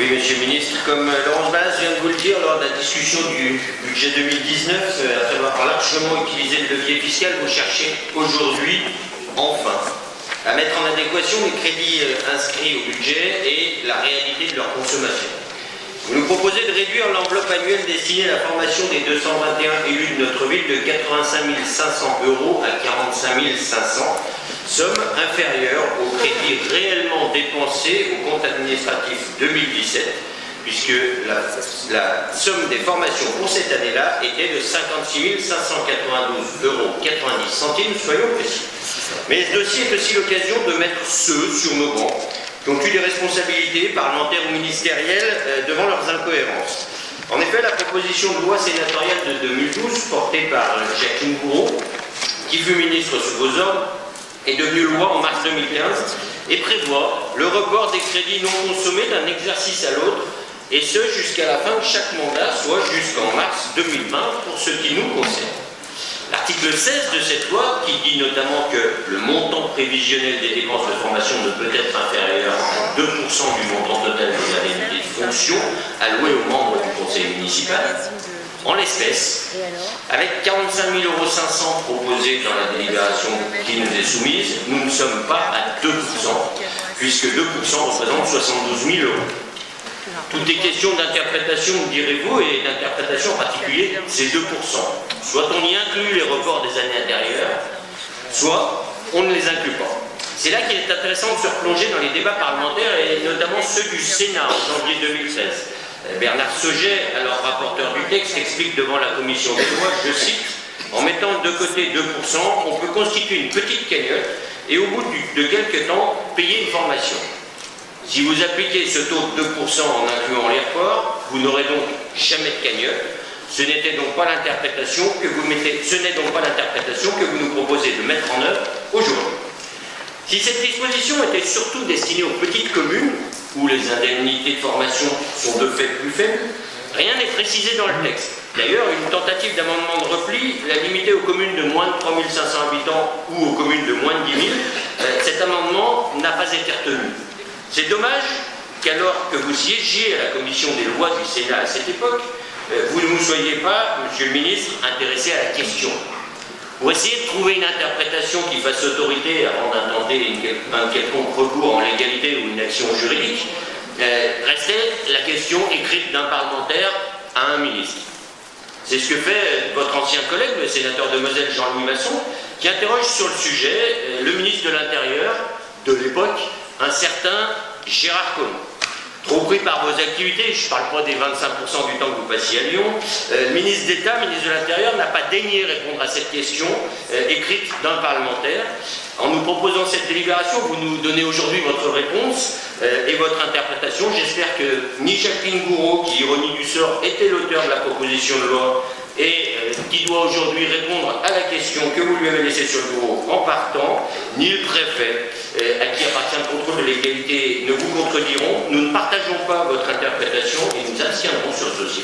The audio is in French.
Oui, Monsieur le Ministre, comme Laurence Bas vient de vous le dire lors de la discussion du budget 2019, après avoir largement utilisé le levier fiscal, vous cherchez aujourd'hui, enfin, à mettre en adéquation les crédits inscrits au budget et la réalité de leur consommation. Vous nous proposez de réduire l'enveloppe annuelle destinée à la formation des 221 élus de notre ville de 85 500 € à 45 500, somme inférieure aux crédits réellement dépensés au compte administratif 2017, puisque la somme des formations pour cette année-là était de 56 592,90 €, soyons précis. Mais ce dossier est aussi l'occasion de mettre ceux sur nos bancs qui ont eu des responsabilités parlementaires ou ministérielles devant leurs incohérences. En effet, la proposition de loi sénatoriale de 2012, portée par Jacqueline Gourault, qui fut ministre sous vos ordres, est devenue loi en mars 2015 et prévoit le report des crédits non consommés d'un exercice à l'autre, et ce jusqu'à la fin de chaque mandat, soit jusqu'en mars 2020 pour ce qui nous concerne. L'article 16 de cette loi, qui dit notamment que le montant prévisionnel des dépenses de formation ne peut être inférieur à 2% du montant total des indemnités de fonction allouées aux membres du conseil municipal, en l'espèce, avec 45 500 € proposés dans la délibération qui nous est soumise, nous ne sommes pas à 2%, puisque 2% représente 72 000 €. Tout est question d'interprétation, direz-vous, et d'interprétation en particulier, c'est 2%. Soit on y inclut les reports des années antérieures, soit on ne les inclut pas. C'est là qu'il est intéressant de se replonger dans les débats parlementaires, et notamment ceux du Sénat en janvier 2016. Bernard Sauget, alors rapporteur du texte, explique devant la commission des lois, je cite, « En mettant de côté 2%, on peut constituer une petite cagnotte et au bout de quelques temps, payer une formation. Si vous appliquez ce taux de 2% en incluant les reports, vous n'aurez donc jamais de cagnotte. Ce n'est donc pas l'interprétation que vous nous proposez de mettre en œuvre aujourd'hui. Si cette disposition était surtout destinée aux petites communes, où les indemnités de formation sont de fait plus faibles, rien n'est précisé dans le texte. D'ailleurs, une tentative d'amendement de repli l'a limité aux communes de moins de 3 500 habitants ou aux communes de moins de 10 000. Cet amendement n'a pas été retenu. C'est dommage qu'alors que vous siégiez à la commission des lois du Sénat à cette époque, vous ne vous soyez pas, Monsieur le Ministre, intéressé à la question. Pour essayer de trouver une interprétation qui fasse autorité avant d'intenter un quelconque recours en légalité ou une action juridique, restait la question écrite d'un parlementaire à un ministre. C'est ce que fait votre ancien collègue, le sénateur de Moselle, Jean-Louis Masson, qui interroge sur le sujet le ministre de l'Intérieur de l'époque, un certain Gérard Collomb. Trop pris par vos activités, je ne parle pas des 25% du temps que vous passiez à Lyon, le ministre d'État, ministre de l'Intérieur, n'a pas daigné répondre à cette question écrite d'un parlementaire. En nous proposant cette délibération, vous nous donnez aujourd'hui votre réponse et votre interprétation. J'espère que ni Jacqueline Gourault, qui, ironie du sort, était l'auteur de la proposition de loi et qui doit aujourd'hui répondre à la question que vous lui avez laissée sur le bureau en partant, ni le préfet, à qui appartient le contrôle de l'égalité, ne vous contrediront. Nous ne partageons pas votre interprétation et nous abstiendrons sur ce dossier.